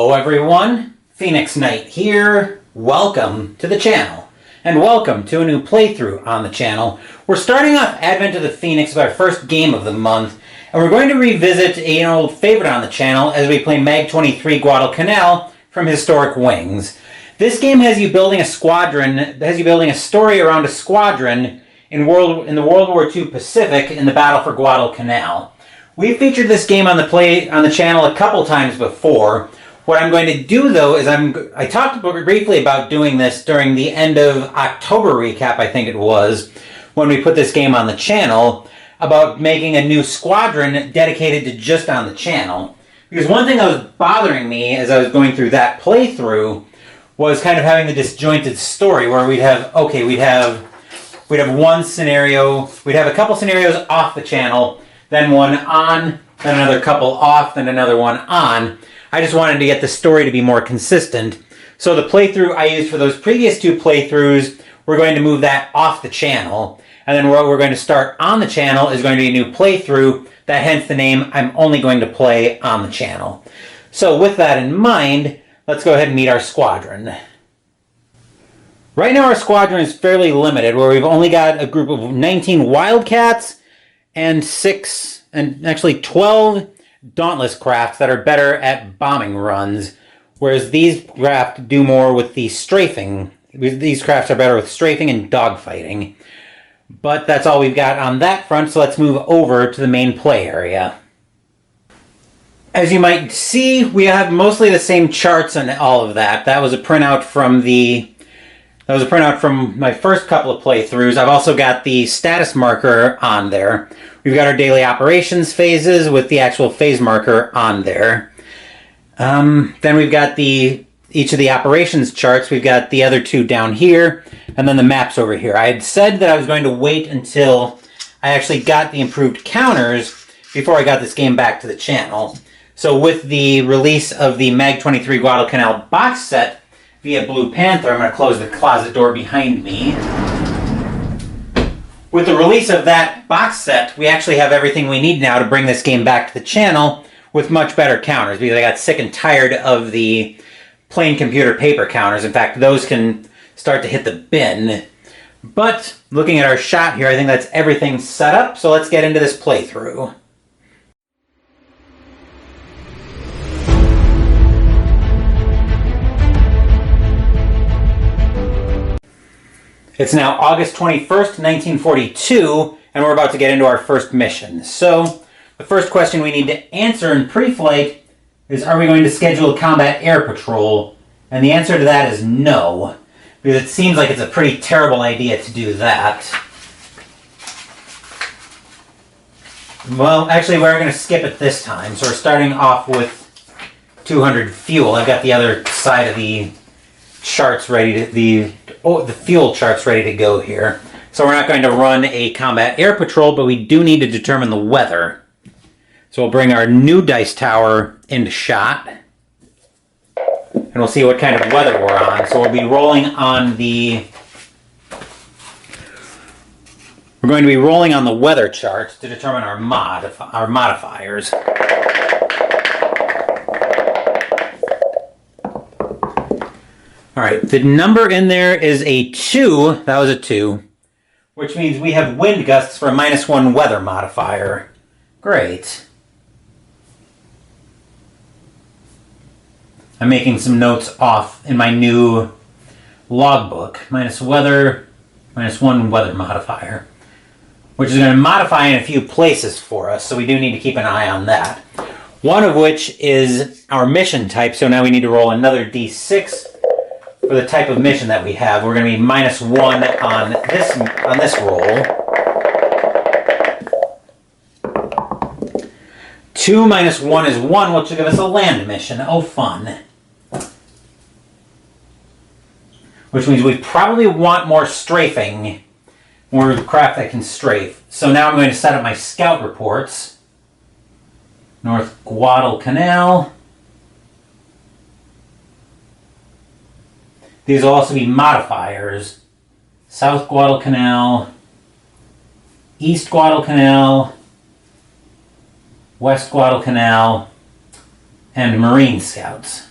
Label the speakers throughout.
Speaker 1: Hello everyone, Phoenix Knight here. Welcome to the channel, and welcome to a new playthrough on the channel. We're starting off Advent of the Phoenix with our first game of the month, and we're going to revisit an old favorite on the channel as we play MAG-23 Guadalcanal from Historic Wings. This game has you building a squadron, has you building a story around a squadron in the World War II Pacific in the battle for Guadalcanal. We've featured this game on the channel a couple times before. What I'm going to do though is I talked briefly about doing this during the end of October recap, I think it was, when we put this game on the channel, about making a new squadron dedicated to just on the channel. Because one thing that was bothering me as I was going through that playthrough was kind of having the disjointed story where we'd have one scenario, we'd have a couple scenarios off the channel, then one on, then another couple off, then another one on. I just wanted to get the story to be more consistent. So the playthrough I used for those previous two playthroughs, we're going to move that off the channel. And then what we're going to start on the channel is going to be a new playthrough, that hence the name I'm only going to play on the channel. So with that in mind, let's go ahead and meet our squadron. Right now our squadron is fairly limited, where we've only got a group of 19 Wildcats and 12 Dauntless crafts that are better at bombing runs, whereas these crafts do more with the strafing. These crafts are better with strafing and dogfighting. But that's all we've got on that front, so let's move over to the main play area. As you might see, we have mostly the same charts and all of that. That was a printout from my first couple of playthroughs. I've also got the status marker on there. We've got our daily operations phases with the actual phase marker on there. Then we've got each of the operations charts. We've got the other two down here, and then the maps over here. I had said that I was going to wait until I actually got the improved counters before I got this game back to the channel. So with the release of the MAG-23 Guadalcanal box set via Blue Panther, I'm going to close the closet door behind me. With the release of that box set, we actually have everything we need now to bring this game back to the channel with much better counters, because I got sick and tired of the plain computer paper counters. In fact, those can start to hit the bin. But looking at our shot here, I think that's everything set up, so let's get into this playthrough. It's now August 21st, 1942, and we're about to get into our first mission. So, the first question we need to answer in pre-flight is, are we going to schedule a combat air patrol? And the answer to that is no, because it seems like it's a pretty terrible idea to do that. Well, actually, we're going to skip it this time. So we're starting off with 200 fuel. I've got the other side of the charts ready to, the fuel charts ready to go here. So we're not going to run a combat air patrol, but we do need to determine the weather. So we'll bring our new dice tower into shot, and we'll see what kind of weather we're on. So we'll be rolling on we're going to be rolling on the weather charts to determine our modifiers. Alright, the number in there is a 2. That was a 2. Which means we have wind gusts for a -1 weather modifier. Great. I'm making some notes off in my new logbook. -weather, -1 weather modifier. Which is going to modify in a few places for us, so we do need to keep an eye on that. One of which is our mission type, so now we need to roll another d6 for the type of mission that we have. We're going to be -1 on this roll. 2 minus 1 is 1, which will give us a land mission. Oh, fun. Which means we probably want more strafing, more craft that can strafe. So now I'm going to set up my scout reports. North Guadalcanal. These will also be modifiers. South Guadalcanal, East Guadalcanal, West Guadalcanal, and Marine Scouts.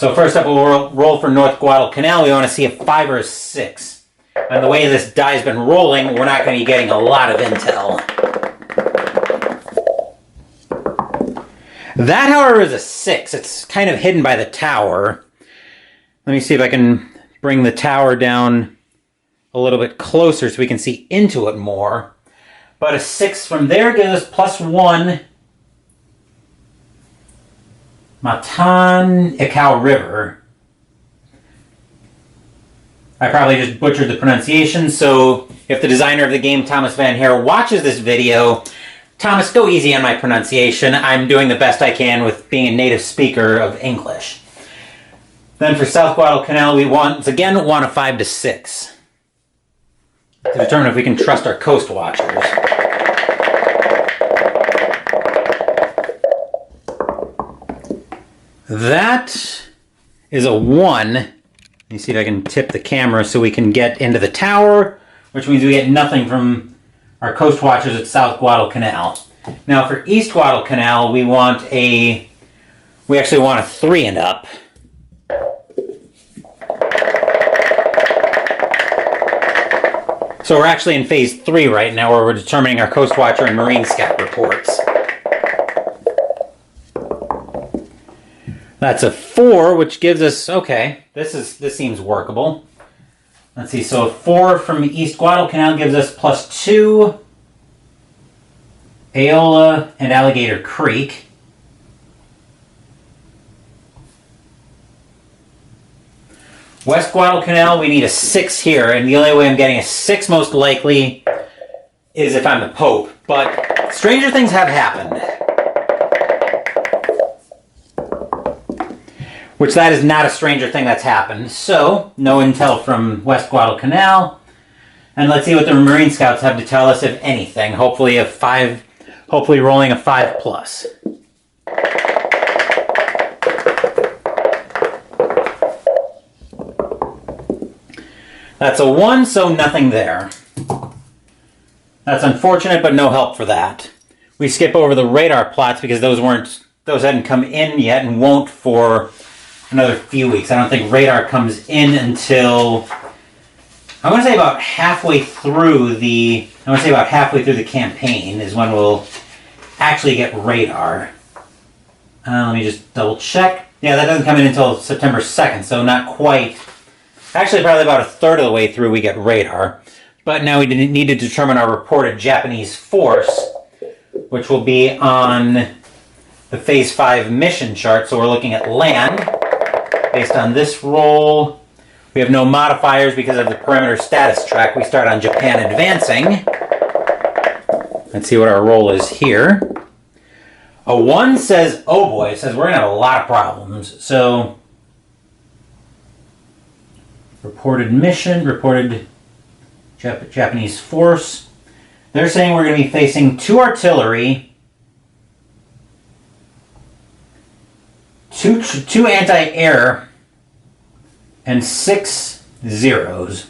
Speaker 1: So first up, we'll roll for North Guadalcanal. We want to see a 5 or a 6. And the way this die's been rolling, we're not going to be getting a lot of intel. That, however, is a 6. It's kind of hidden by the tower. Let me see if I can bring the tower down a little bit closer so we can see into it more. But a 6 from there gives us +1. Matan Icao River. I probably just butchered the pronunciation, so if the designer of the game, Thomas Van Hare, watches this video, Thomas, go easy on my pronunciation. I'm doing the best I can with being a native speaker of English. Then for South Guadalcanal, we once again want a 5 to 6 to determine if we can trust our coast watchers. That is a 1. Let me see if I can tip the camera so we can get into the tower, which means we get nothing from our coast watchers at South Guadalcanal. Now for East Guadalcanal, we actually want a 3 and up. So we're actually in phase 3 right now, where we're determining our coast watcher and marine scout reports. That's a 4, which gives us, okay, this seems workable. Let's see, so a 4 from East Guadalcanal gives us +2, Aola and Alligator Creek. West Guadalcanal, we need a 6 here, and the only way I'm getting a 6 most likely is if I'm the Pope. But stranger things have happened. Which that is not a stranger thing that's happened. So, no intel from West Guadalcanal. And let's see what the Marine Scouts have to tell us, if anything. Hopefully rolling a 5+. That's a 1, so nothing there. That's unfortunate, but no help for that. We skip over the radar plots because those hadn't come in yet and won't for another few weeks. I don't think radar comes in until I want to say about halfway through the campaign is when we'll actually get radar. Let me just double check. Yeah, that doesn't come in until September 2nd, so not quite. Actually, probably about a third of the way through we get radar. But now we need to determine our reported Japanese force, which will be on the Phase 5 mission chart. So we're looking at land. Based on this roll, we have no modifiers because of the perimeter status track. We start on Japan advancing. Let's see what our roll is here. A 1 says, oh boy, it says we're going to have a lot of problems. So, reported mission, reported Japanese force. They're saying we're going to be facing 2 artillery, 2 anti-air, and 6 zeros.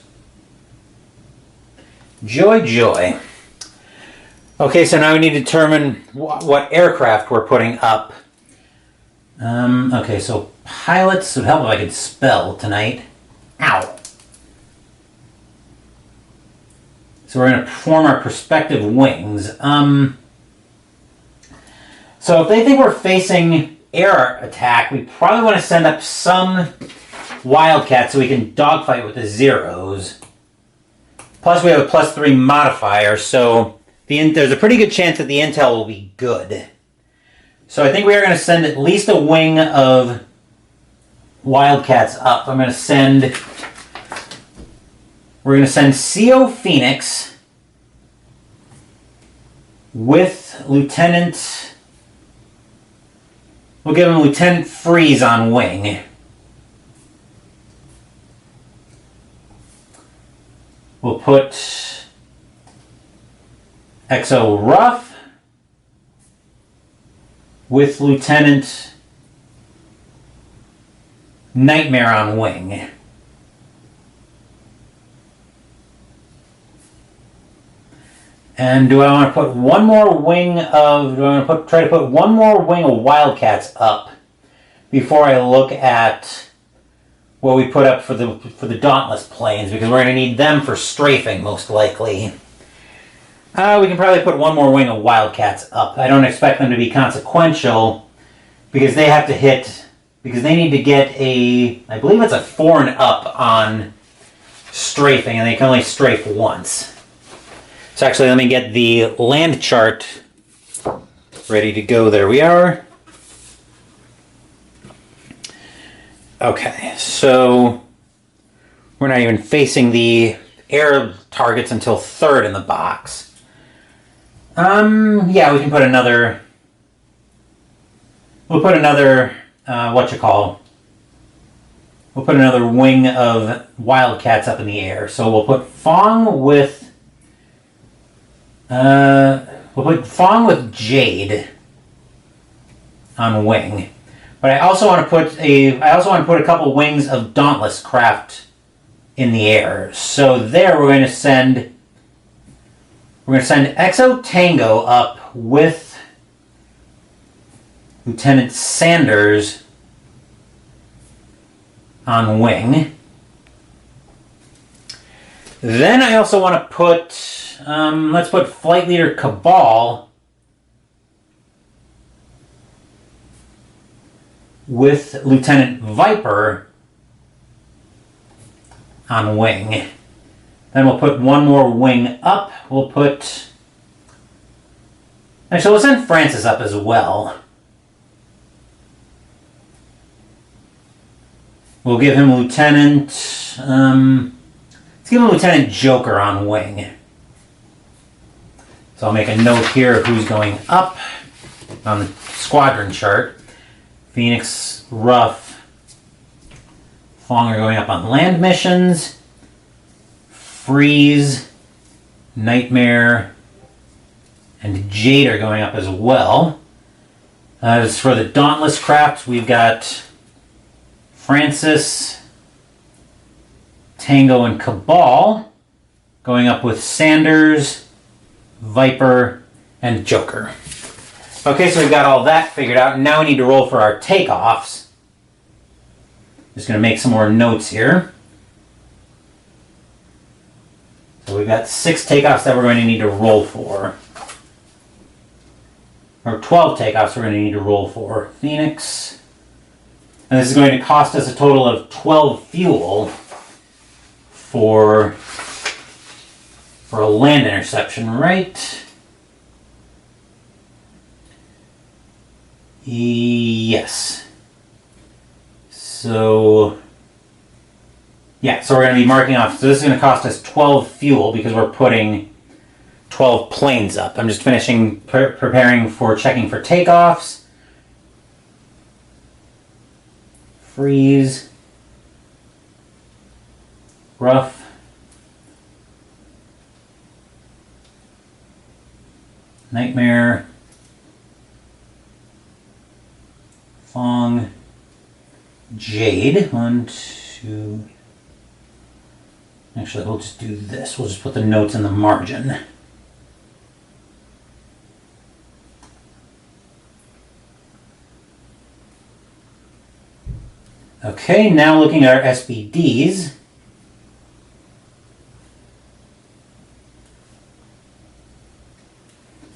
Speaker 1: Joy, joy. Okay, so now we need to determine what aircraft we're putting up. Okay, so pilots, it would help if I could spell tonight. Ow. So we're going to form our prospective wings. So if they think we're facing air attack, we probably want to send up some Wildcats so we can dogfight with the zeros. Plus we have a +3 modifier, so there's a pretty good chance that the intel will be good. So I think we are going to send at least a wing of Wildcats up. We're going to send CO Phoenix with Lieutenant. We'll give him Lieutenant Freeze on wing. We'll put XO Ruff with Lieutenant Nightmare on wing. And do I want to put one more wing of? Do I want to try to put one more wing of Wildcats up before I look at what we put up for the Dauntless planes, because we're going to need them for strafing, most likely. We can probably put one more wing of Wildcats up. I don't expect them to be consequential, because they have to hit, because they need to get I believe it's a 4 and up on strafing, and they can only strafe once. So actually, let me get the land chart ready to go. There we are. Okay, so we're not even facing the air targets until 3rd in the box. Yeah, we can put another. We'll put another. We'll put another wing of Wildcats up in the air. So we'll put Fong with. We'll put Fong with Jade on wing. But I also want to put a couple wings of Dauntless craft in the air. So there we're going to send Exo Tango up with Lieutenant Sanders on wing. Then I also want to put let's put Flight Leader Cabal with Lieutenant Viper on wing. Then we'll put one more wing up. Actually, we'll send Francis up as well. We'll give him Lieutenant... let's give him Lieutenant Joker on wing. So I'll make a note here of who's going up on the squadron chart. Phoenix, Ruff, Fong are going up on land missions. Freeze, Nightmare, and Jade are going up as well. As for the Dauntless craft, we've got Francis, Tango, and Cabal going up with Sanders, Viper, and Joker. Okay, so we've got all that figured out, and now we need to roll for our takeoffs. Just going to make some more notes here. So we've got 6 takeoffs that we're going to need to roll for. Or 12 takeoffs we're going to need to roll for. Phoenix. And this is going to cost us a total of 12 fuel for a land interception, right? Yes. So we're going to be marking off. So this is going to cost us 12 fuel because we're putting 12 planes up. I'm just finishing preparing for checking for takeoffs. Freeze. Ruff. Nightmare. Fong. Jade. 1, 2. Actually, we'll just do this. We'll just put the notes in the margin. Okay, now looking at our SBDs.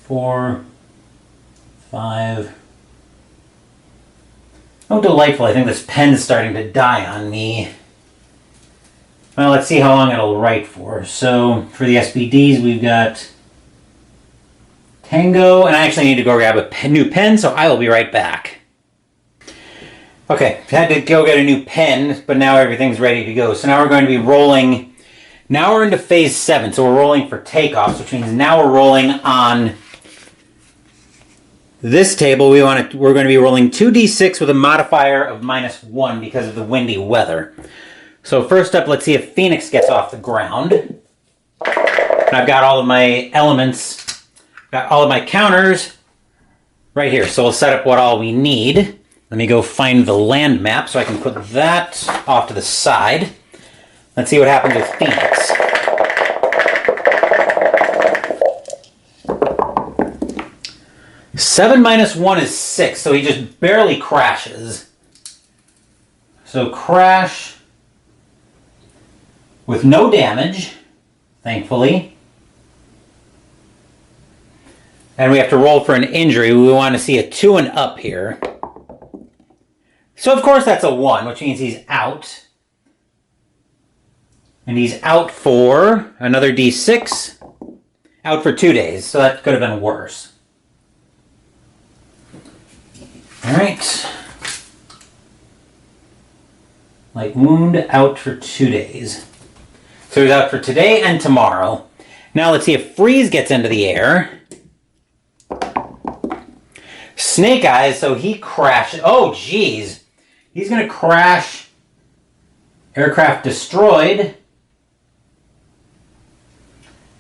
Speaker 1: Four, 5. Oh, delightful. I think this pen is starting to die on me. Well, let's see how long it'll write for. So, for the SBDs, we've got Tango, and I actually need to go grab a new pen, so I will be right back. Okay, had to go get a new pen, but now everything's ready to go. So now we're going to be rolling. Now we're into phase 7, so we're rolling for takeoffs, which means now we're rolling on this table. We're going to be rolling 2d6 with a modifier of -1 because of the windy weather. So first up, let's see if Phoenix gets off the ground. And I've got all of my elements, got all of my counters right here. So we'll set up what all we need. Let me go find the land map so I can put that off to the side. Let's see what happens with Phoenix. Seven minus 1 is 6, so he just barely crashes. So crash with no damage, thankfully. And we have to roll for an injury. We want to see a 2 and up here. So of course that's a 1, which means he's out. And he's out for another D6. Out for 2 days, so that could have been worse. Alright. Light wound, out for 2 days. So he's out for today and tomorrow. Now let's see if Freeze gets into the air. Snake Eyes, so he crashes. Oh, geez. He's going to crash aircraft destroyed.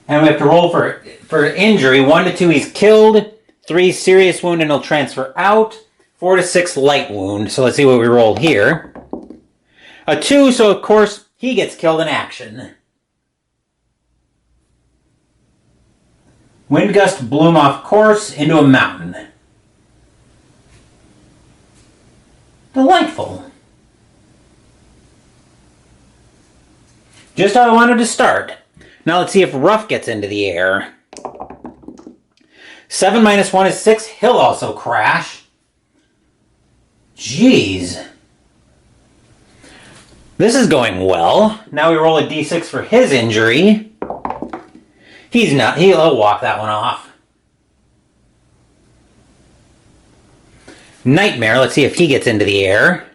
Speaker 1: And we have to roll for injury. 1 to 2, he's killed. 3, serious wound, and he'll transfer out. 4 to 6, light wound. So let's see what we roll here. A 2, so of course he gets killed in action. Wind gust blew him off course into a mountain. Delightful. Just how I wanted to start. Now let's see if Ruff gets into the air. 7 minus 1 is 6. He'll also crash. Jeez. This is going well. Now we roll a d6 for his injury. He'll walk that one off. Nightmare, let's see if he gets into the air.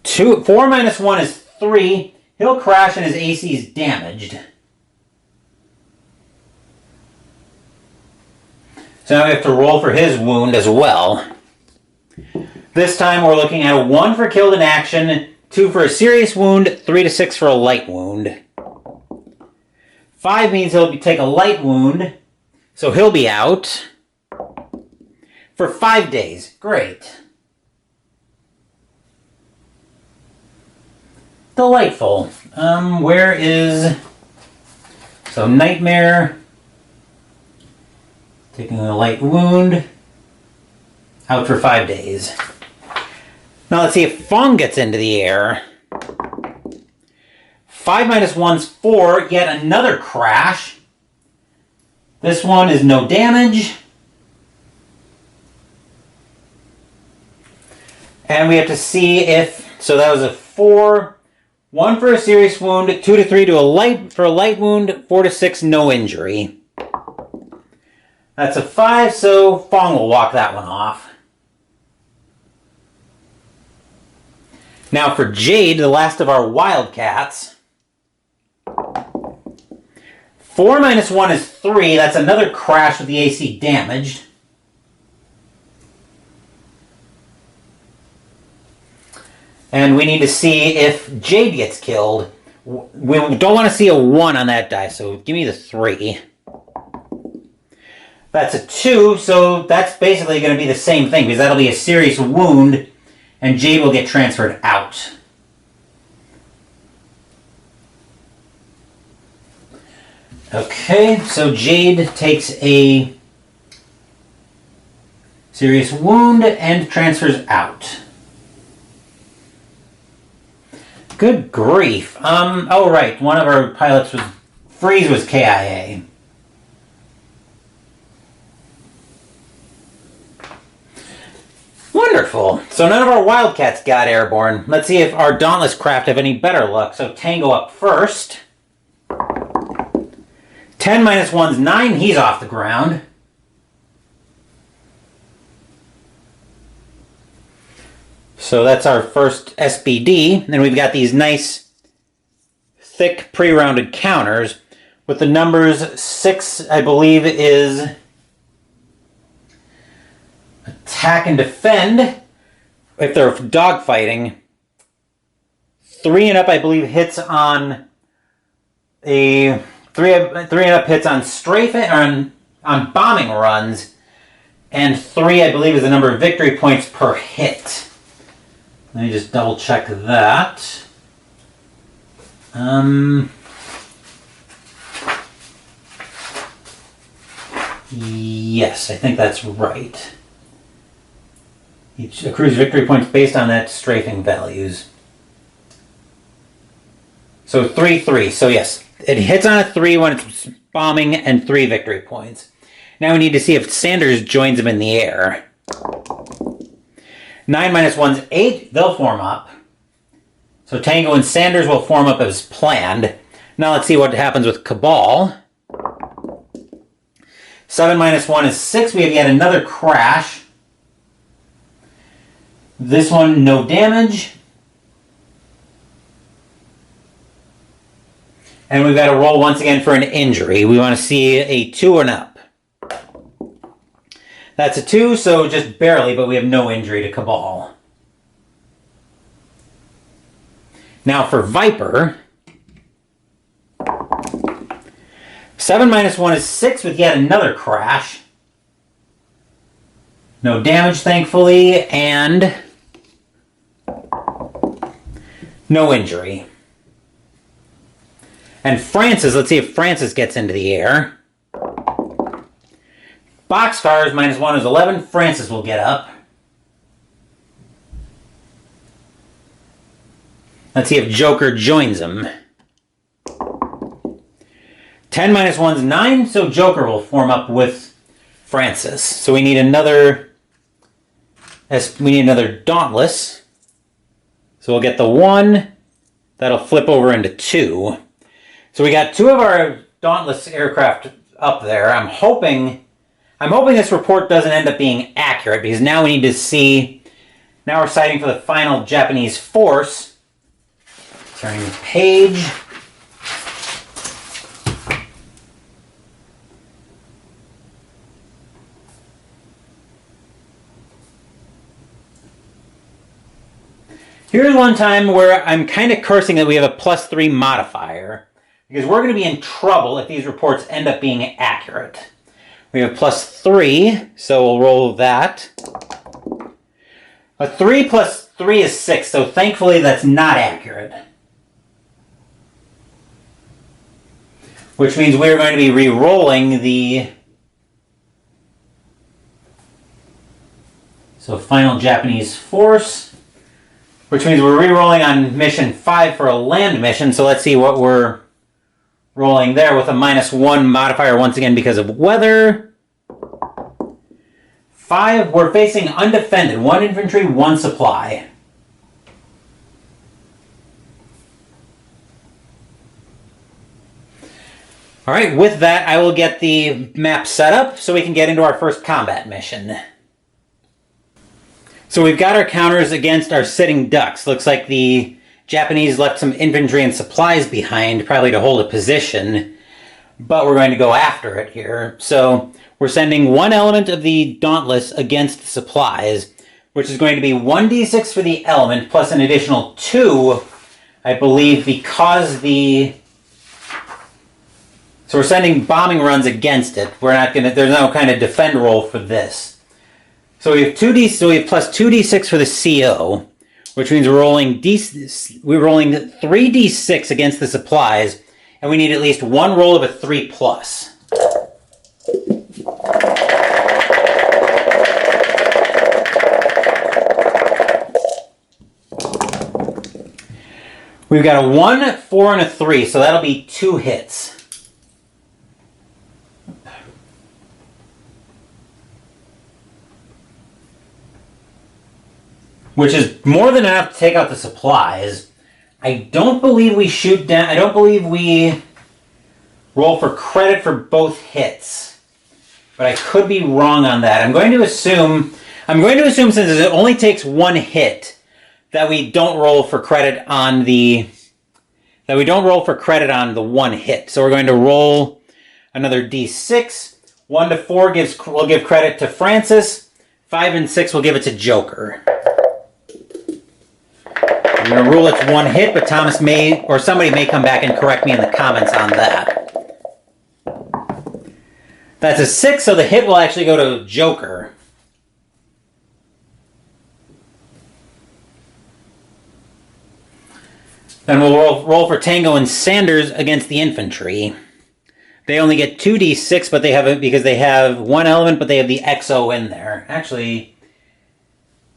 Speaker 1: 4 minus 1 is 3. He'll crash and his AC is damaged. So now we have to roll for his wound as well. This time we're looking at a 1 for killed in action, 2 for a serious wound, 3 to 6 for a light wound. 5 means he'll take a light wound, so he'll be out for 5 days. Great. Delightful. Where is... So Nightmare, taking a light wound, out for 5 days. Now let's see if Fong gets into the air. 5 minus 1's 4, yet another crash. This one is no damage. And we have to see if... So that was a 4... 1 for a serious wound, 2 to 3 to a light wound, 4 to 6, no injury. That's a 5, so Fong will walk that one off. Now for Jade, the last of our Wildcats. 4 minus 1 is 3. That's another crash with the AC damaged. And we need to see if Jade gets killed. We don't want to see a 1 on that die, so give me the 3. That's a 2, so that's basically going to be the same thing, because that'll be a serious wound, and Jade will get transferred out. Okay, so Jade takes a serious wound and transfers out. Good grief. Oh right, one of our pilots was... Freeze was KIA. Wonderful. So none of our Wildcats got airborne. Let's see if our Dauntless craft have any better luck. So Tango up first. 10 minus 1's 9. He's off the ground. So that's our first SBD. Then we've got these nice, thick, pre-rounded counters with the numbers 6, I believe, is attack and defend if they're dogfighting. 3 and up, I believe, hits on a 3 and up hits on strafing on bombing runs, and 3, I believe, is the number of victory points per hit. Let me just double check that. Yes, I think that's right. Each accrues victory points based on that strafing values. So 3-3. So yes, it hits on a 3 when it's bombing and 3 victory points. Now we need to see if Sanders joins him in the air. 9 minus 1's 8. They'll form up. So Tango and Sanders will form up as planned. Now let's see what happens with Cabal. 7 minus 1 is 6. We have yet another crash. This one, no damage. And we've got to roll once again for an injury. We want to see a 2 and up. That's a 2, so just barely, but we have no injury to Cabal. Now for Viper. 7 minus 1 is 6 with yet another crash. No damage, thankfully, and no injury. And Francis, let's see if Francis gets into the air. Boxcars minus 1 is 11. Francis will get up. Let's see if Joker joins him. 10 minus 1 is 9, so Joker will form up with Francis. So we need another Dauntless. So we'll get the 1. That'll flip over into 2. So we got 2 of our Dauntless aircraft up there. I'm hoping this report doesn't end up being accurate, because now we need to see. Now we're sighting for the final Japanese force. Turning the page. Here's one time where I'm kind of cursing that we have a +3 modifier, because we're going to be in trouble if these reports end up being accurate. We have +3, so we'll roll that. A 3 plus 3 is 6, so thankfully that's not accurate. Which means we're going to be re-rolling the... So final Japanese force. Which means we're re-rolling on mission 5 for a land mission, so let's see what we're rolling there with a -1 modifier once again because of weather. 5, we're facing undefended. 1 infantry, 1 supply. Alright, with that I will get the map set up so we can get into our first combat mission. So we've got our counters against our sitting ducks. Looks like the Japanese left some infantry and supplies behind, probably to hold a position, but we're going to go after it here. So we're sending 1 element of the Dauntless against the supplies, which is going to be 1d6 for the element, plus an additional 2, I believe, because the... So we're sending bombing runs against it. We're not going to... There's no kind of defend roll for this. So we have so we have plus 2d6 for the CO, which means we're rolling 3d6 against the supplies, and we need at least 1 roll of a 3+. We've got a 1, 4, and a 3, so that'll be 2 hits. Which is more than enough to take out the supplies. I don't believe we shoot down... I don't believe we roll for credit for both hits. But I could be wrong on that. I'm going to assume since it only takes 1 hit, that we don't roll for credit on the... That we don't roll for credit on the 1 hit. So we're going to roll another d6. 1 to 4 will give credit to Francis. 5 and 6 will give it to Joker. I'm going to rule it's 1 hit, but Thomas may, or somebody may come back and correct me in the comments on that. That's a 6, so the hit will actually go to Joker. Then we'll roll for Tango and Sanders against the infantry. They only get 2d6, but they have it because they have 1 element, but they have the XO in there. Actually,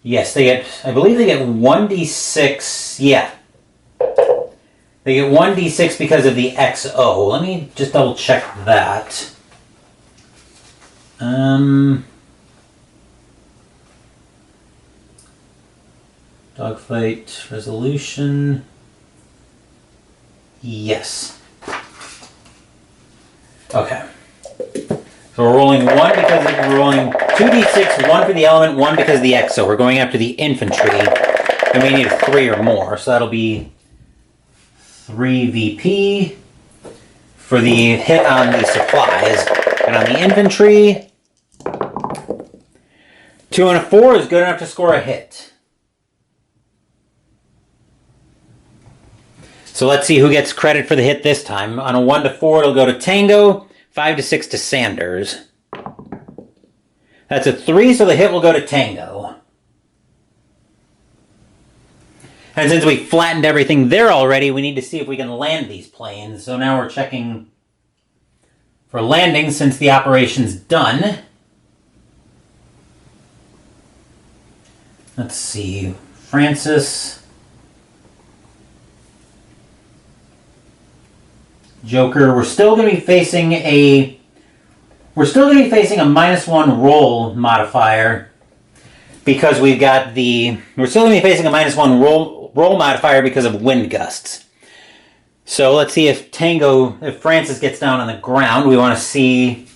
Speaker 1: Yes, they get, I believe they get 1d6, yeah. They get 1d6 because of the XO. Let me just double check that. Dogfight resolution. Yes. Okay. So we're rolling 1 because we're rolling 2d6, 1 for the element, 1 because of the XO. We're going after the infantry, and we need 3 or more. So that'll be 3 VP for the hit on the supplies. And on the infantry, 2 and a 4 is good enough to score a hit. So let's see who gets credit for the hit this time. On a 1 to 4, it'll go to Tango. 5 to 6 to Sanders. That's a 3, so the hit will go to Tango. And since we flattened everything there already, we need to see if we can land these planes. So now we're checking for landing since the operation's done. Let's see. Francis. Joker, we're still going to be facing a -1 roll modifier because we've got we're still going to be facing a -1 roll modifier because of wind gusts. So let's see if Francis gets down on the ground. We want to see,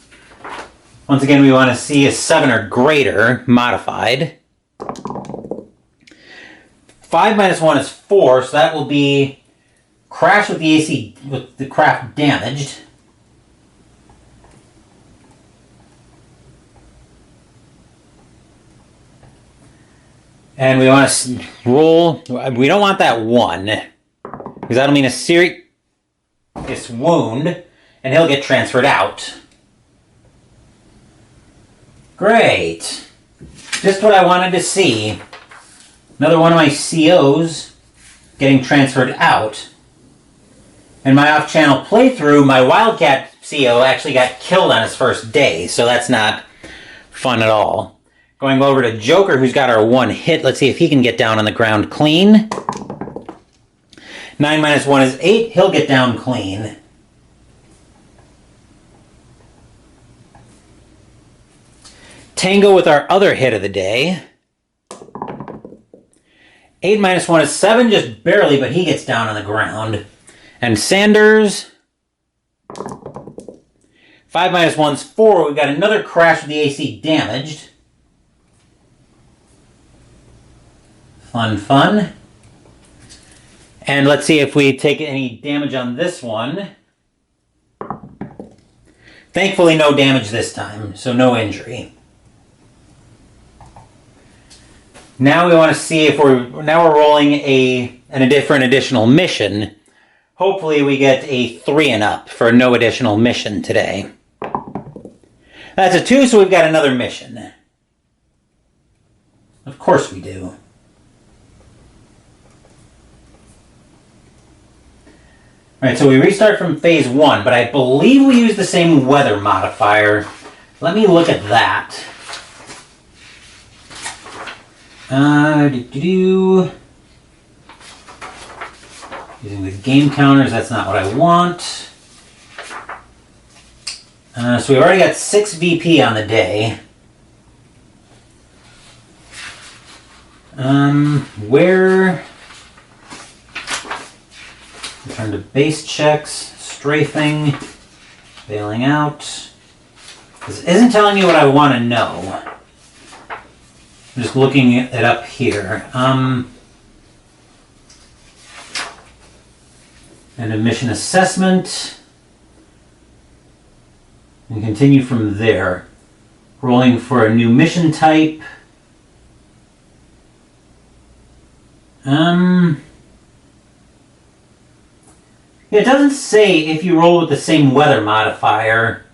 Speaker 1: once again, we want to see a 7 or greater modified. 5 -1 is 4, so that will be crash with the AC, with the craft damaged. And we want to roll, we don't want that 1, because that'll mean a serious wound, and he'll get transferred out. Great. Just what I wanted to see. Another one of my COs getting transferred out. In my off-channel playthrough, my Wildcat CO actually got killed on his first day, so that's not fun at all. Going over to Joker, who's got our 1 hit. Let's see if he can get down on the ground clean. 9 -1 is 8. He'll get down clean. Tango with our other hit of the day. 8 -1 is 7, just barely, but he gets down on the ground. And Sanders, 5 -1 is 4. We've got another crash with the AC damaged. Fun. And let's see if we take any damage on this one. Thankfully, no damage this time, so no injury. Now we want to see if we're rolling a different additional mission. Hopefully we get a 3 and up for no additional mission today. That's a 2, so we've got another mission. Of course we do. Alright, so we restart from phase 1, but I believe we use the same weather modifier. Let me look at that. Using the game counters, that's not what I want. So we've already got 6 VP on the day. Where... Return to base checks, strafing, bailing out. This isn't telling me what I want to know. I'm just looking it up here. And a mission assessment. And continue from there. Rolling for a new mission type. It doesn't say if you roll with the same weather modifier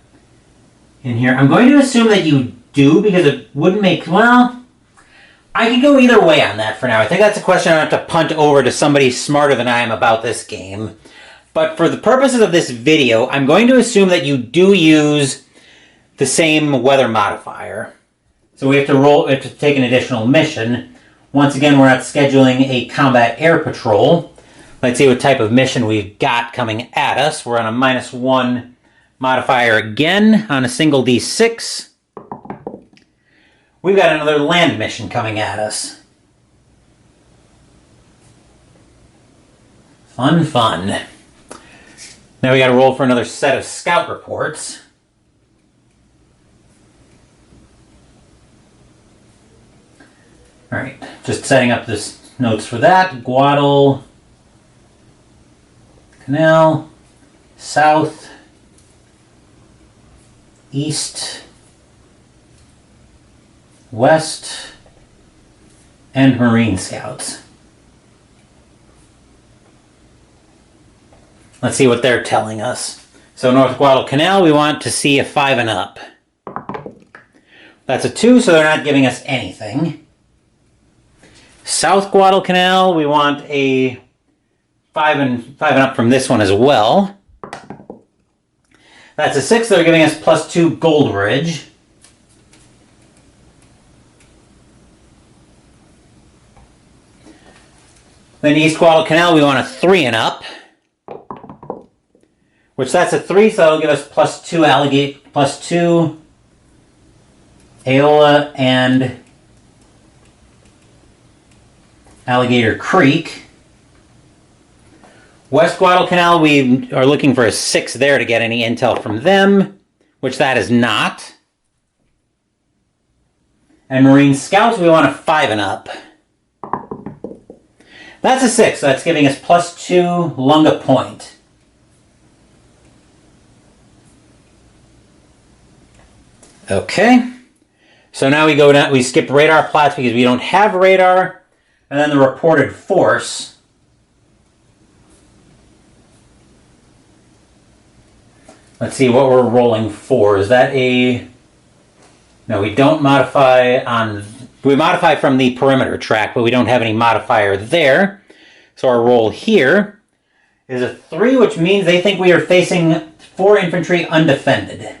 Speaker 1: in here. I'm going to assume that you do because it wouldn't make... Well, I could go either way on that for now. I think that's a question I have to punt over to somebody smarter than I am about this game. But for the purposes of this video, I'm going to assume that you do use the same weather modifier. So we have to take an additional mission. Once again, we're not scheduling a combat air patrol. Let's see what type of mission we've got coming at us. We're on a -1 modifier again on a single D6. We've got another land mission coming at us. Fun, fun. Now we got to roll for another set of scout reports. All right, just setting up this notes for that. Guadalcanal, south, east, west, and Marine Scouts. Let's see what they're telling us. So North Guadalcanal, we want to see a 5 and up. That's a 2, so they're not giving us anything. South Guadalcanal, we want a 5 and up from this one as well. That's a 6, so they're giving us +2 Gold Ridge. Then East Guadalcanal, we want a 3 and up. Which that's a 3, so that'll give us +2 Aola and Alligator Creek. West Guadalcanal, we are looking for a 6 there to get any intel from them, which that is not. And Marine Scouts, we want a 5 and up. That's a 6, so that's giving us +2 Lunga Point. Okay, so now we go down, we skip radar plots because we don't have radar, and then the reported force. Let's see what we're rolling for. Is that a... No, we don't modify on... We modify from the perimeter track, but we don't have any modifier there. So our roll here is a 3, which means they think we are facing 4 infantry undefended.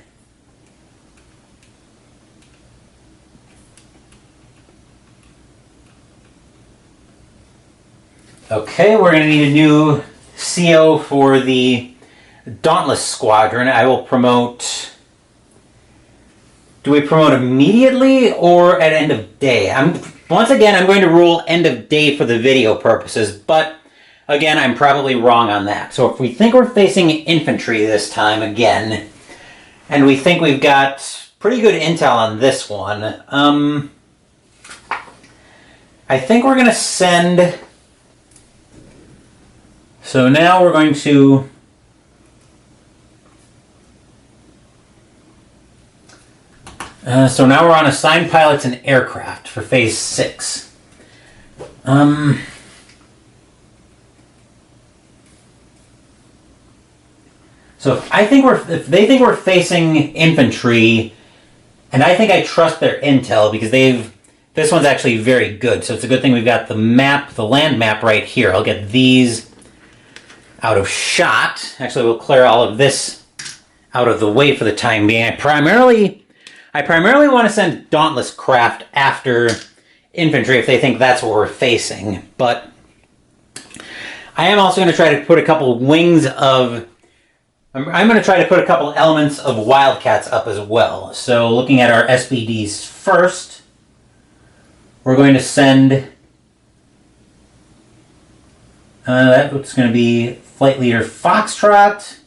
Speaker 1: Okay, we're going to need a new CO for the Dauntless Squadron. I will promote... Do we promote immediately or at end of day? Once again, I'm going to rule end of day for the video purposes, but again, I'm probably wrong on that. So if we think we're facing infantry this time again, and we think we've got pretty good intel on this one, I think we're going to send... So now we're going to... So now we're on assigned pilots and aircraft for phase 6. So if they think we're facing infantry, and I think I trust their intel because this one's actually very good. So it's a good thing we've got the map, the land map right here. I'll get these out of shot. Actually, we'll clear all of this out of the way for the time being. I primarily want to send Dauntless craft after infantry if they think that's what we're facing. But I am also going to try to put a couple wings of... I'm going to try to put a couple elements of Wildcats up as well. So looking at our SBDs first, we're going to send... that's going to be Flight Leader Foxtrot.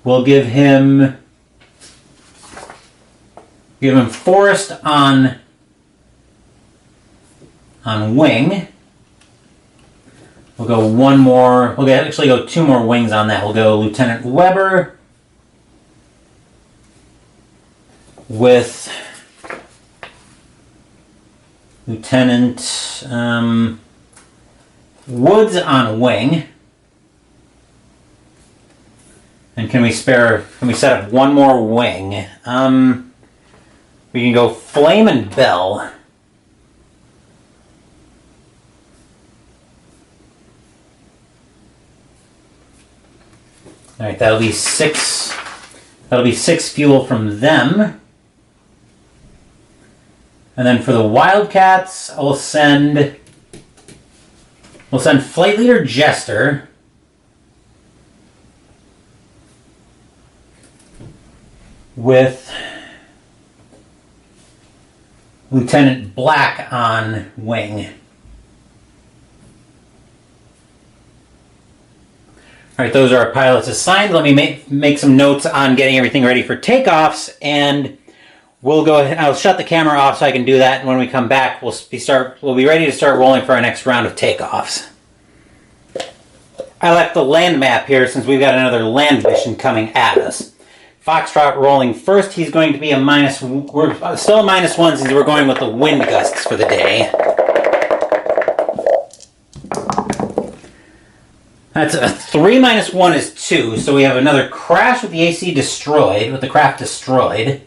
Speaker 1: We'll give him Forest on wing. We'll go one more. We'll actually go 2 more wings on that. We'll go Lieutenant Weber with Lieutenant Woods on wing. And can we set up one more wing? We can go Flame and Bell. All right, that'll be 6. That'll be 6 fuel from them. And then for the Wildcats, we'll send Flight Leader Jester. With Lieutenant Black on wing. All right, those are our pilots assigned. Let me make some notes on getting everything ready for takeoffs, and we'll go ahead. I'll shut the camera off so I can do that. And when we come back, we'll be ready to start rolling for our next round of takeoffs. I left the land map here since we've got another land mission coming at us. Foxtrot rolling first. He's going to be a minus. We're still a -1 since we're going with the wind gusts for the day. That's a 3 minus 1 is 2, so we have another crash with the AC destroyed, with the craft destroyed.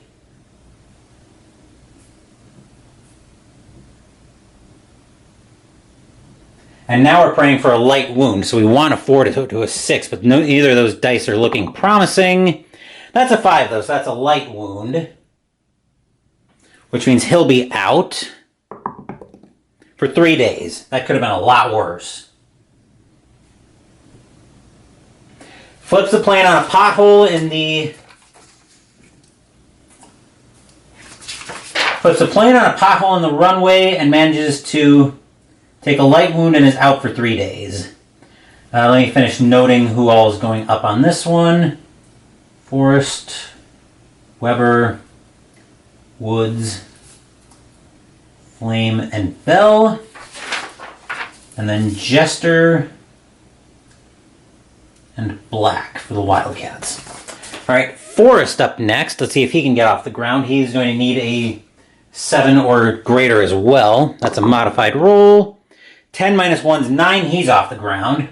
Speaker 1: And now we're praying for a light wound, so we want a 4 to a 6, but neither of those dice are looking promising. That's a 5, though, so that's a light wound. Which means he'll be out for 3 days. That could have been a lot worse. Flips the plane on a pothole in the... Flips the plane on a pothole in the runway and manages to take a light wound and is out for 3 days. Let me finish noting who all is going up on this one. Forrest, Weber, Woods, Flame, and Bell. And then Jester and Black for the Wildcats. All right, Forrest up next. Let's see if he can get off the ground. He's going to need a 7 or greater as well. That's a modified roll. 10 minus 1's 9. He's off the ground.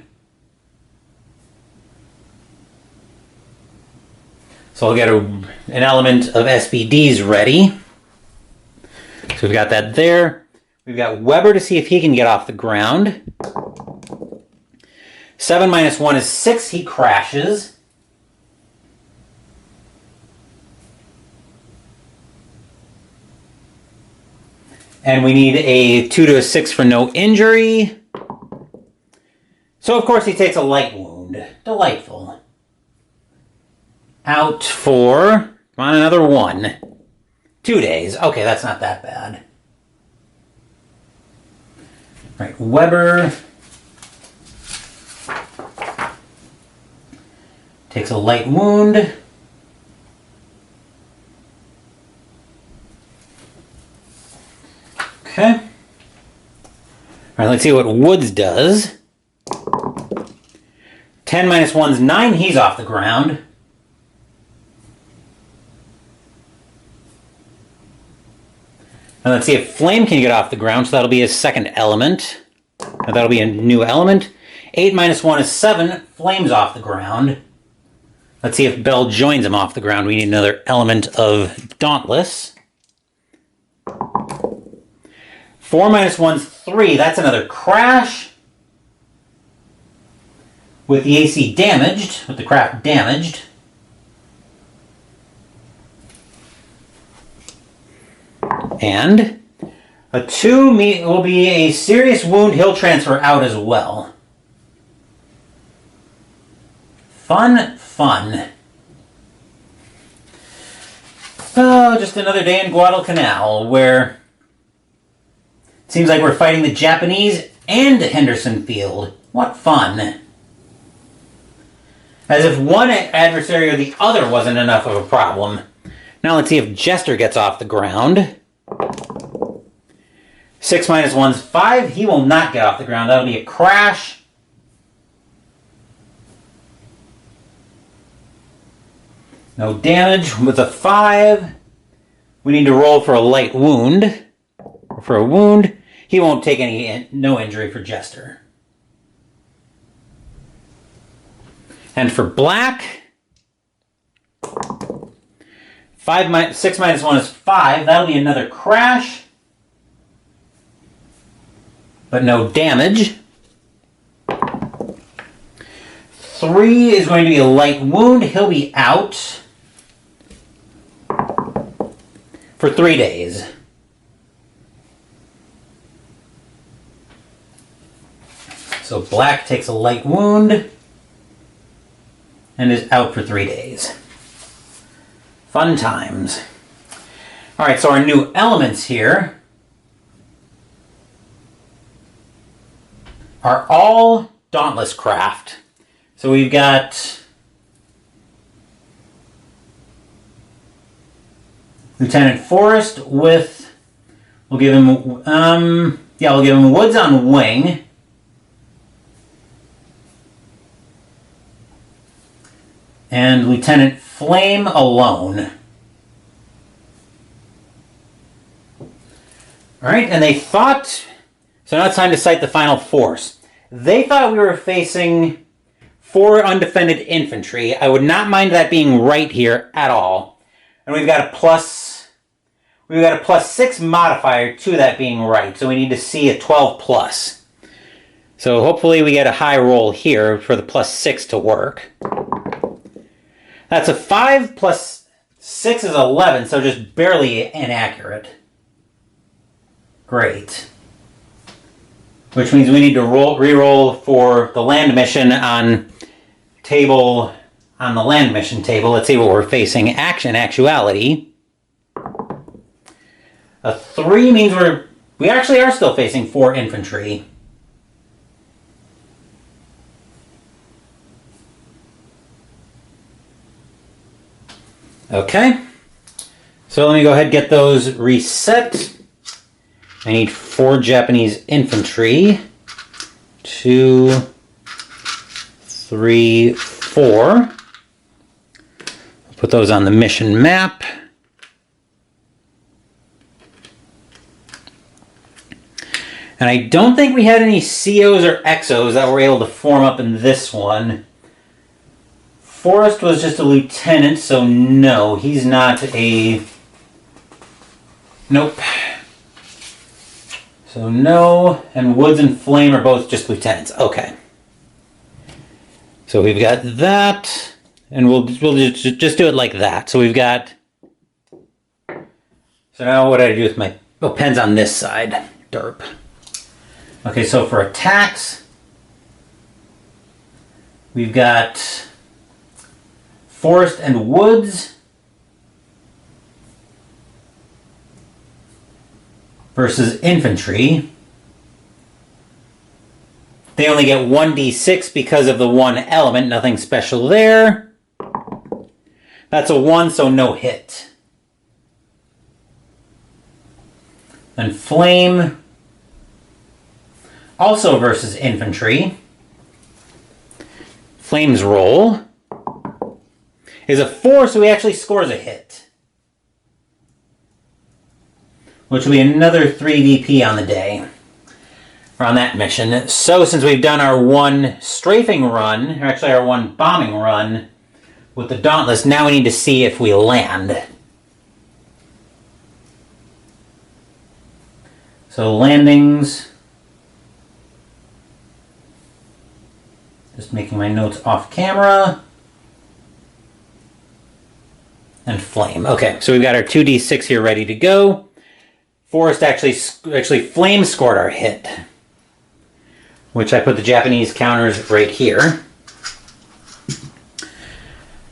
Speaker 1: So I'll get an element of SBDs ready. So we've got that there. We've got Weber to see if he can get off the ground. 7 minus 1 is 6. He crashes. And we need a 2 to a 6 for no injury. So of course he takes a light wound. Delightful. Out for, come on, another 1. 2 days. Okay, that's not that bad. Right, Weber takes a light wound. Okay. All right, let's see what Woods does. 10 minus 1's 9. He's off the ground. And let's see if Flame can get off the ground, so that'll be his second element. And that'll be a new element. 8 minus 1 is 7. Flame's off the ground. Let's see if Bell joins him off the ground. We need another element of Dauntless. 4 minus 1's 3. That's another crash. With the AC damaged, with the craft damaged. And a 2 will be a serious wound. He'll transfer out as well. Fun, fun. Oh, just another day in Guadalcanal, where it seems like we're fighting the Japanese and Henderson Field. What fun. As if one adversary or the other wasn't enough of a problem. Now let's see if Jester gets off the ground. 6 minus 1's 5. He will not get off the ground. That'll be a crash. No damage with a 5. We need to roll for a light wound. Or for a wound. He won't take no injury for Jester. And for Black, 6 minus 1 is 5. That'll be another crash. But no damage. 3 is going to be a light wound. He'll be out for 3 days. So black takes a light wound and is out for 3 days. Fun times. Alright, so our new elements here are all Dauntless Craft. So we've got Lieutenant Forrest with, we'll give him Woods on wing. And Lieutenant Flame alone. Alright, and they thought, so now it's time to cite the final force. They thought we were facing 4 undefended infantry. I would not mind that being right here at all. And we've got a +6 modifier to that being right. So we need to see a 12 plus. So hopefully we get a high roll here for the +6 to work. That's a 5 plus 6 is 11, so just barely inaccurate. Great. Which means we need to re-roll for the land mission on the land mission table. Let's see what we're facing. Actuality. A 3 means we actually are still facing 4 infantry. Okay. So let me go ahead and get those reset. I need 4 Japanese infantry. 2, 3, 4. Put those on the mission map. And I don't think we had any COs or XOs that were able to form up in this one. Forrest was just a lieutenant, so no, he's not a... Nope. So no, and Woods and Flame are both just lieutenants. Okay. So we've got that, and we'll just do it like that. So we've got... So now what do I do with my... Oh, pen's on this side. Derp. Okay, so for attacks, we've got Forrest and Woods versus infantry. They only get 1d6 because of the one element, nothing special there. That's a 1, so no hit. Then Flame, also versus infantry. Flame's roll is a 4, so he actually scores a hit. Which will be another 3 VP on the day. Or on that mission. So since we've done our 1 strafing run, or actually our 1 bombing run with the Dauntless, now we need to see if we land. So landings. Just making my notes off camera. And Flame. Okay, so we've got our 2d6 here ready to go. Forrest actually Flame scored our hit. Which I put the Japanese counters right here.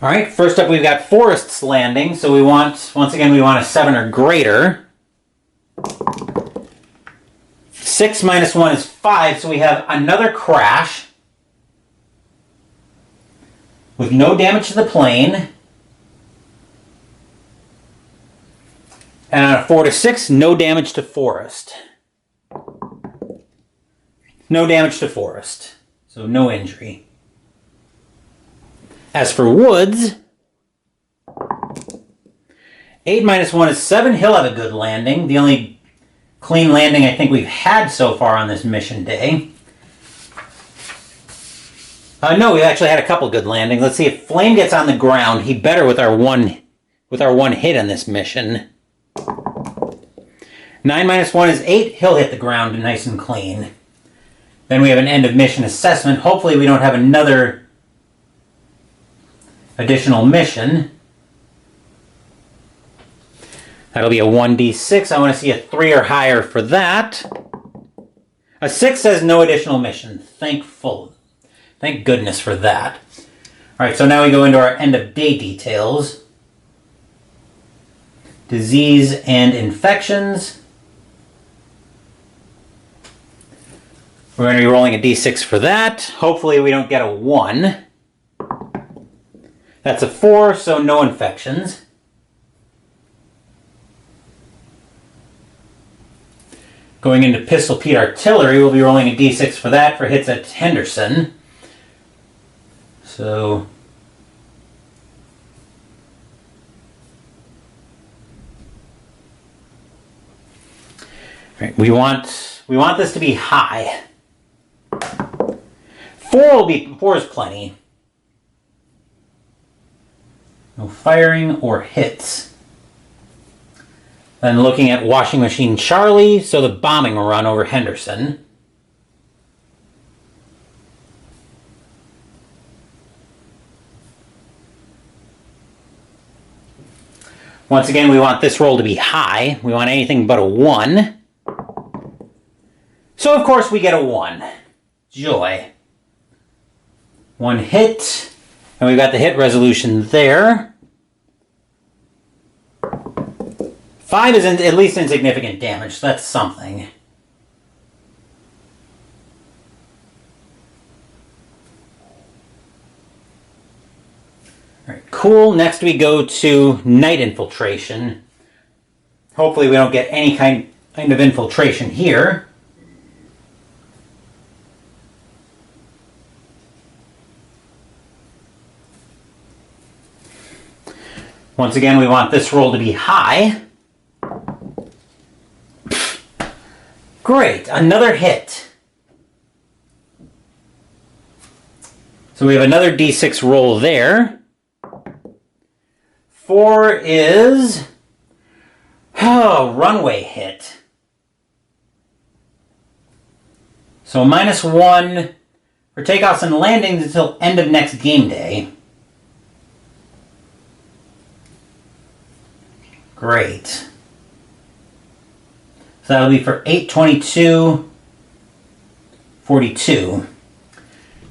Speaker 1: Alright, first up we've got Forrest's landing. So we want, once again, we want a 7 or greater. 6 minus 1 is 5, so we have another crash. With no damage to the plane. And on a 4 to 6, no damage to Forrest. No damage to Forrest. So no injury. As for Woods, 8 minus 1 is 7. He'll have a good landing. The only clean landing I think we've had so far on this mission day. No, we've actually had a couple good landings. Let's see if Flame gets on the ground. He better with our one hit on this mission. 9 minus 1 is 8. He'll hit the ground nice and clean. Then we have an end of mission assessment. Hopefully we don't have another additional mission. That'll be a 1d6. I want to see a 3 or higher for that. A 6 says no additional mission. Thank goodness for that. Alright, so now we go into our end of day details. Disease and infections. We're going to be rolling a d6 for that. Hopefully we don't get a 1. That's a 4, so no infections. Going into Pistol Pete Artillery, we'll be rolling a d6 for that for hits at Henderson. So right, we want this to be high. 4 is plenty. No firing or hits. Then looking at Washing Machine Charlie, so the bombing run over Henderson. Once again, we want this roll to be high. We want anything but a 1. So, of course, we get a 1. Joy. 1 hit. And we've got the hit resolution there. 5 is at least insignificant damage, so that's something. Alright, cool. Next we go to Night Infiltration. Hopefully we don't get any kind of infiltration here. Once again, we want this roll to be high. Great, another hit. So we have another d6 roll there. 4 is... runway hit. So -1 for takeoffs and landings until end of next game day. Great. So that'll be for 822, 42.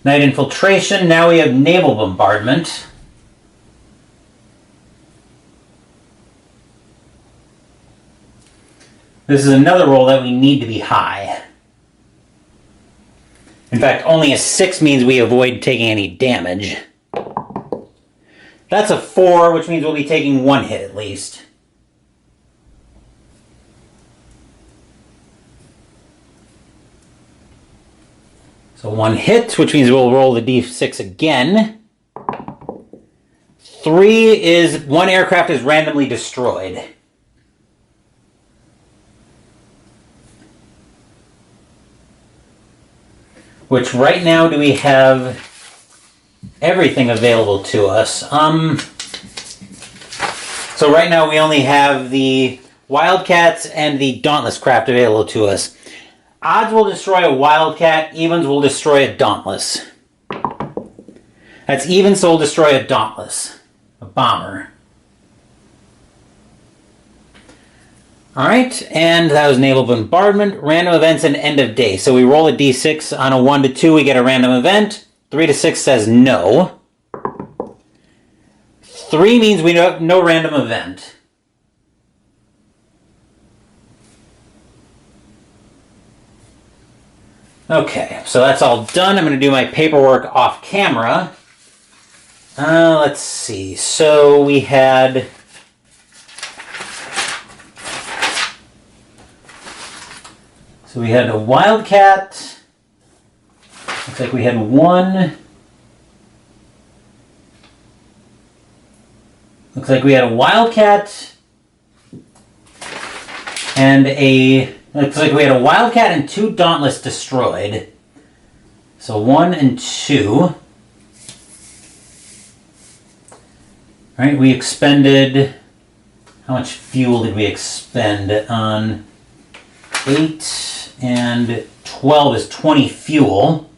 Speaker 1: Night Infiltration. Now we have Naval Bombardment. This is another roll that we need to be high. In fact, only a 6 means we avoid taking any damage. That's a 4, which means we'll be taking 1 hit at least. So 1 hit, which means we'll roll the d6 again. 3 is 1 aircraft is randomly destroyed. Which right now do we have everything available to us? So right now we only have the Wildcats and the Dauntless craft available to us. Odds will destroy a Wildcat, evens will destroy a Dauntless. That's even, so we'll destroy a Dauntless. A bomber. Alright, and that was Naval Bombardment. Random events and end of day. So we roll a d6. On a 1 to 2 we get a random event. 3 to 6 says no. 3 means we have no random event. Okay, so that's all done. I'm going to do my paperwork off camera. Let's see. So we had... So we had a Wildcat. Looks like we had 1. Looks like we had a Wildcat and a... Looks like we had a Wildcat and 2 Dauntless destroyed. So 1 and 2. Alright, we expended... How much fuel did we expend on 8 and 12 is 20 fuel.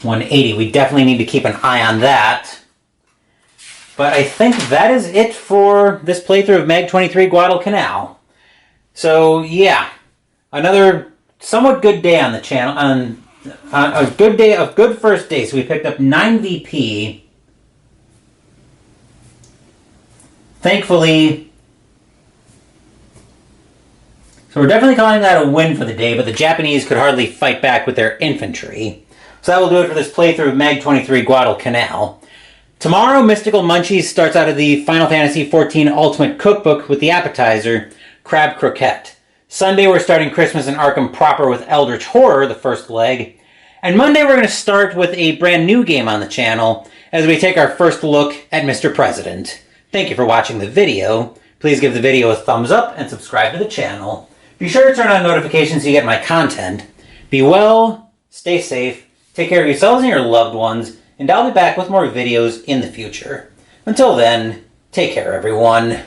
Speaker 1: 180. We definitely need to keep an eye on that. But I think that is it for this playthrough of MAG-23 Guadalcanal. So, yeah. Another somewhat good day on the channel, on a good first day. So we picked up 9 VP. Thankfully, so we're definitely calling that a win for the day, but the Japanese could hardly fight back with their infantry. So that will do it for this playthrough of MAG-23 Guadalcanal. Tomorrow, Mystical Munchies starts out of the Final Fantasy XIV Ultimate Cookbook with the appetizer, Crab Croquette. Sunday, we're starting Christmas in Arkham proper with Eldritch Horror, the first leg. And Monday, we're going to start with a brand new game on the channel as we take our first look at Mr. President. Thank you for watching the video. Please give the video a thumbs up and subscribe to the channel. Be sure to turn on notifications so you get my content. Be well, stay safe, take care of yourselves and your loved ones, and I'll be back with more videos in the future. Until then, take care everyone.